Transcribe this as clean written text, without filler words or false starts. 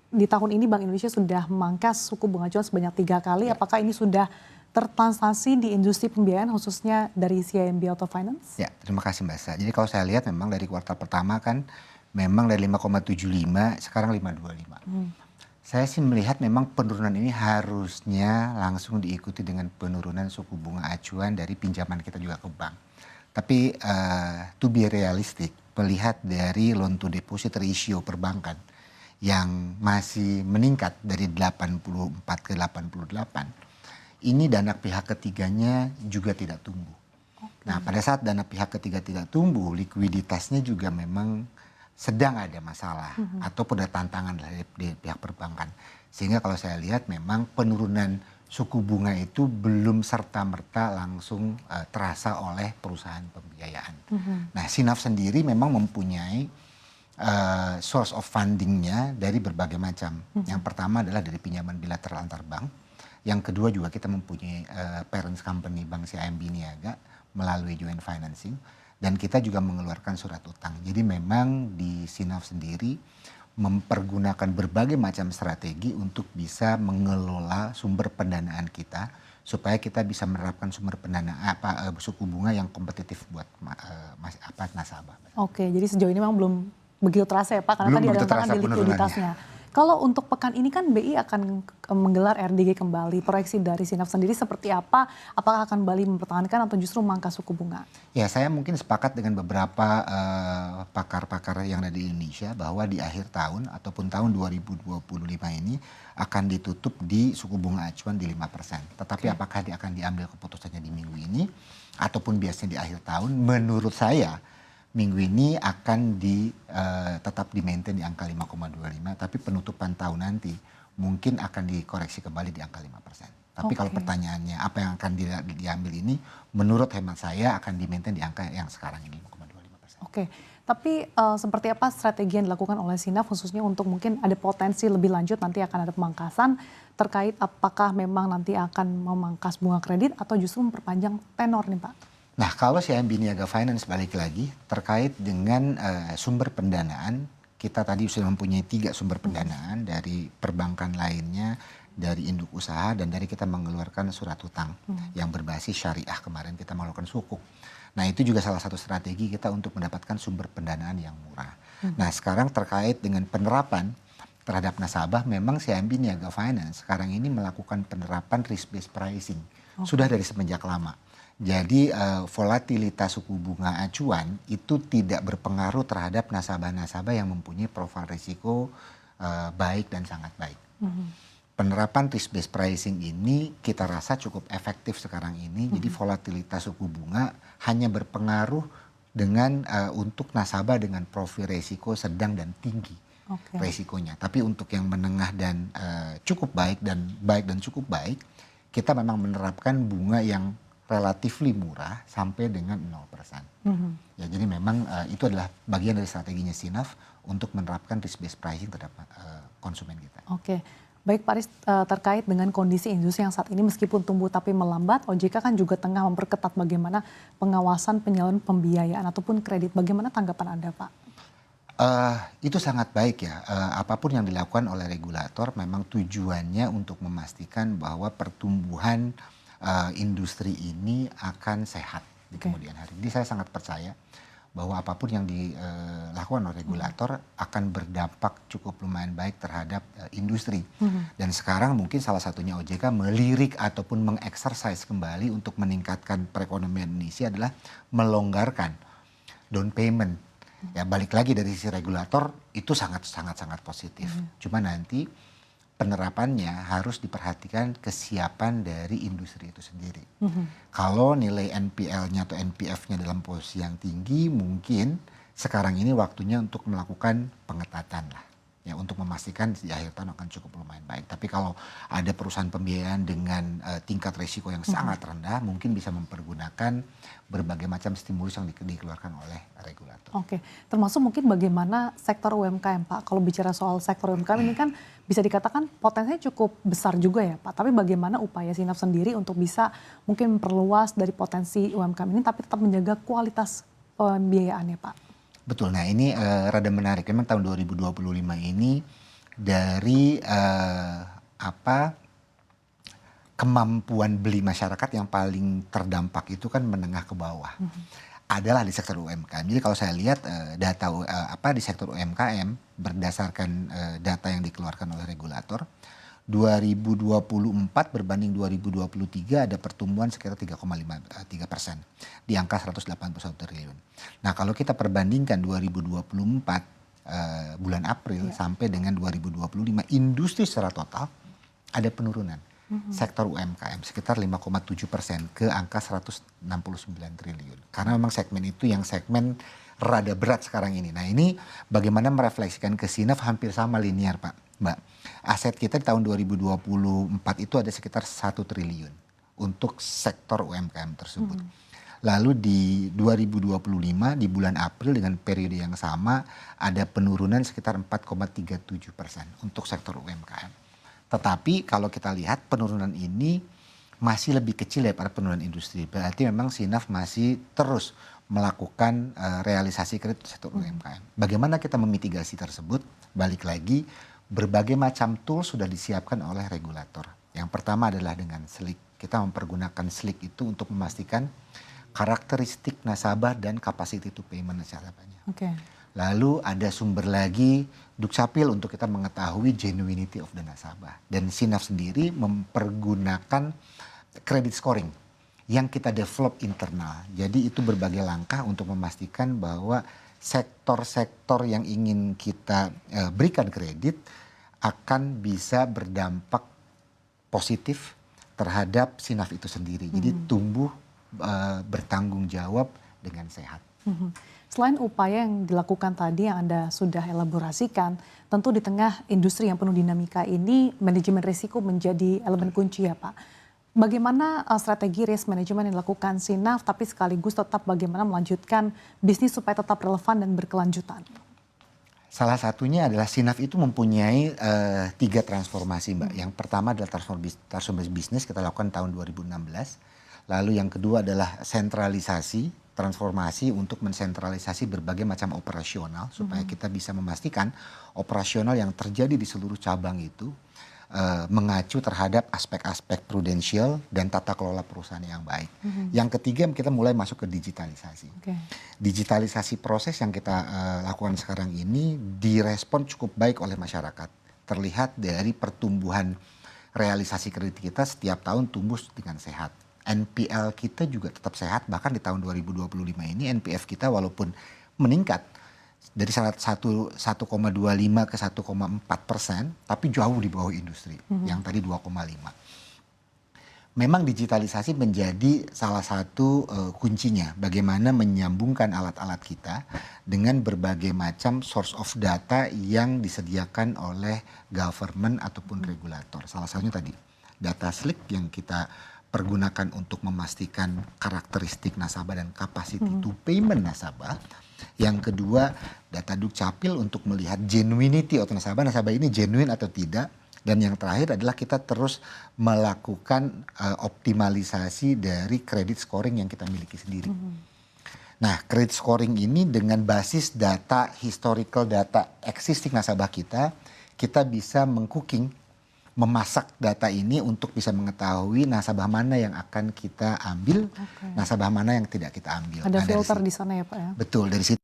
Di tahun ini Bank Indonesia sudah memangkas suku bunga acuan sebanyak 3 kali. Apakah ini sudah tertranslasi di industri pembiayaan khususnya dari CIMB Auto Finance? Ya, terima kasih Mbak Sa. Jadi kalau saya lihat memang dari kuartal pertama kan memang dari 5,75 sekarang 5,25. Saya sih melihat memang penurunan ini harusnya langsung diikuti dengan penurunan suku bunga acuan dari pinjaman kita juga ke bank. Tapi to be realistic, melihat dari loan to deposit ratio perbankan yang masih meningkat dari 84 ke 88, ini dana pihak ketiganya juga tidak tumbuh. Nah, pada saat dana pihak ketiga tidak tumbuh, likuiditasnya juga memang sedang ada masalah ataupun ada tantangan dari pihak perbankan. Sehingga kalau saya lihat memang penurunan suku bunga itu belum serta-merta langsung terasa oleh perusahaan pembiayaan. Nah, Sinaf sendiri memang mempunyai source of fundingnya dari berbagai macam. Yang pertama adalah dari pinjaman bilateral antar bank. Yang kedua juga kita mempunyai parents company Bank CIMB Niaga melalui joint financing. Dan kita juga mengeluarkan surat utang. Jadi memang di Sinaf sendiri mempergunakan berbagai macam strategi untuk bisa mengelola sumber pendanaan kita supaya kita bisa menerapkan sumber pendanaan suku bunga yang kompetitif buat nasabah. Oke, jadi sejauh ini memang belum begitu terasa ya Pak, karena tadi ada tantangan di likuiditasnya. Kalau untuk pekan ini kan BI akan menggelar RDG kembali. Proyeksi dari Sinaf sendiri seperti apa? Apakah akan kembali mempertahankan atau justru memangkas suku bunga? Ya, saya mungkin sepakat dengan beberapa pakar-pakar yang ada di Indonesia bahwa di akhir tahun ataupun tahun 2025 ini akan ditutup di suku bunga acuan di 5%. Tetapi apakah akan diambil keputusannya di minggu ini ataupun biasanya di akhir tahun? Menurut saya minggu ini akan tetap di-maintain di angka 5,25, tapi penutupan tahun nanti mungkin akan dikoreksi kembali di angka 5%. Tapi kalau pertanyaannya apa yang akan diambil ini, menurut hemat saya akan di-maintain di angka yang sekarang ini 5,25%. Oke, tapi seperti apa strategi yang dilakukan oleh Sinaf khususnya untuk mungkin ada potensi lebih lanjut nanti akan ada pemangkasan terkait apakah memang nanti akan memangkas bunga kredit atau justru memperpanjang tenor nih Pak? Nah, kalau CIMB Niaga Finance balik lagi terkait dengan sumber pendanaan, kita tadi sudah mempunyai 3 sumber pendanaan dari perbankan lainnya, dari induk usaha, dan dari kita mengeluarkan surat utang yang berbasis syariah kemarin kita melakukan sukuk. Nah, itu juga salah satu strategi kita untuk mendapatkan sumber pendanaan yang murah. Nah, sekarang terkait dengan penerapan terhadap nasabah, memang CIMB Niaga Finance sekarang ini melakukan penerapan risk-based pricing. Sudah dari semenjak lama. Jadi volatilitas suku bunga acuan itu tidak berpengaruh terhadap nasabah-nasabah yang mempunyai profil risiko baik dan sangat baik. Penerapan risk-based pricing ini kita rasa cukup efektif sekarang ini. Jadi volatilitas suku bunga hanya berpengaruh dengan untuk nasabah dengan profil risiko sedang dan tinggi risikonya. Tapi untuk yang menengah dan cukup baik dan cukup baik, kita memang menerapkan bunga yang relatifly murah sampai dengan 0%. Ya, jadi memang itu adalah bagian dari strateginya Sinaf untuk menerapkan risk-based pricing terhadap konsumen kita. Oke, baik Pak Aris, terkait dengan kondisi industri yang saat ini meskipun tumbuh tapi melambat, OJK kan juga tengah memperketat bagaimana pengawasan penyaluran pembiayaan ataupun kredit. Bagaimana tanggapan Anda Pak? Itu sangat baik ya. Apapun yang dilakukan oleh regulator memang tujuannya untuk memastikan bahwa pertumbuhan industri ini akan sehat di kemudian hari. Jadi saya sangat percaya bahwa apapun yang dilakukan oleh regulator akan berdampak cukup lumayan baik terhadap industri. Dan sekarang mungkin salah satunya OJK melirik ataupun mengeksersis kembali untuk meningkatkan perekonomian Indonesia adalah melonggarkan down payment. Ya, balik lagi dari sisi regulator itu sangat positif. Cuma nanti penerapannya harus diperhatikan kesiapan dari industri itu sendiri. Kalau nilai NPL-nya atau NPF-nya dalam posisi yang tinggi, mungkin sekarang ini waktunya untuk melakukan pengetatan lah. Ya, untuk memastikan di akhir tahun akan cukup lumayan baik. Tapi kalau ada perusahaan pembiayaan dengan tingkat risiko yang sangat rendah, mungkin bisa mempergunakan berbagai macam stimulus yang dikeluarkan oleh regulator. Oke, termasuk mungkin bagaimana sektor UMKM Pak. Kalau bicara soal sektor UMKM ini kan bisa dikatakan potensinya cukup besar juga ya Pak. Tapi bagaimana upaya Sinaf sendiri untuk bisa mungkin memperluas dari potensi UMKM ini tapi tetap menjaga kualitas pembiayaannya Pak? Betul, nah ini rada menarik. Memang tahun 2025 ini dari kemampuan beli masyarakat yang paling terdampak itu kan menengah ke bawah. Adalah di sektor UMKM. Jadi kalau saya lihat data di sektor UMKM berdasarkan data yang dikeluarkan oleh regulator, 2024 berbanding 2023 ada pertumbuhan sekitar 3,53% di angka 181 triliun. Nah kalau kita perbandingkan 2024 bulan April sampai dengan 2025, industri secara total ada penurunan. Sektor UMKM sekitar 5,7% ke angka 169 triliun. Karena memang segmen itu yang segmen rada berat sekarang ini. Nah ini bagaimana merefleksikan ke Sinaf hampir sama linear Mbak. Aset kita di tahun 2024 itu ada sekitar 1 triliun untuk sektor UMKM tersebut. Lalu di 2025 di bulan April dengan periode yang sama ada penurunan sekitar 4,37% untuk sektor UMKM. Tetapi kalau kita lihat penurunan ini masih lebih kecil daripada penurunan industri. Berarti memang Sinaf masih terus melakukan realisasi kredit sektor UMKM. Bagaimana kita memitigasi tersebut? Balik lagi, berbagai macam tool sudah disiapkan oleh regulator. Yang pertama adalah dengan SLIK. Kita mempergunakan SLIK itu untuk memastikan karakteristik nasabah dan capacity to payment nasabahnya. Lalu ada sumber lagi Dukcapil untuk kita mengetahui genuinity of the nasabah. Dan Sinaf sendiri mempergunakan credit scoring yang kita develop internal. Jadi itu berbagai langkah untuk memastikan bahwa sektor-sektor yang ingin kita berikan kredit akan bisa berdampak positif terhadap Sinaf itu sendiri. Jadi tumbuh bertanggung jawab dengan sehat. Selain upaya yang dilakukan tadi yang Anda sudah elaborasikan, tentu di tengah industri yang penuh dinamika ini, manajemen risiko menjadi elemen kunci ya Pak. Bagaimana strategi risk management yang dilakukan Sinaf, tapi sekaligus tetap bagaimana melanjutkan bisnis supaya tetap relevan dan berkelanjutan? Salah satunya adalah Sinaf itu mempunyai 3 transformasi Mbak. Yang pertama adalah transformasi bisnis kita lakukan tahun 2016. Lalu yang kedua adalah sentralisasi, transformasi untuk mensentralisasi berbagai macam operasional supaya kita bisa memastikan operasional yang terjadi di seluruh cabang itu mengacu terhadap aspek-aspek prudensial dan tata kelola perusahaan yang baik. Yang ketiga kita mulai masuk ke digitalisasi. Digitalisasi proses yang kita lakukan sekarang ini direspon cukup baik oleh masyarakat. Terlihat dari pertumbuhan realisasi kredit kita setiap tahun tumbuh dengan sehat. NPL kita juga tetap sehat, bahkan di tahun 2025 ini NPF kita walaupun meningkat dari 1,25 ke 1,4%, tapi jauh di bawah industri yang tadi 2,5. Memang digitalisasi menjadi salah satu kuncinya, bagaimana menyambungkan alat-alat kita dengan berbagai macam source of data yang disediakan oleh government ataupun regulator. Salah satunya tadi data SLIK yang kita pergunakan untuk memastikan karakteristik nasabah dan capacity to payment nasabah. Yang kedua, data Dukcapil untuk melihat genuinity of nasabah ini genuine atau tidak. Dan yang terakhir adalah kita terus melakukan optimalisasi dari credit scoring yang kita miliki sendiri. Nah, credit scoring ini dengan basis data, historical data existing nasabah kita bisa mengcooking, memasak data ini untuk bisa mengetahui nasabah mana yang akan kita ambil, nasabah mana yang tidak kita ambil. Ada filter di sana ya Pak ya? Betul, dari situ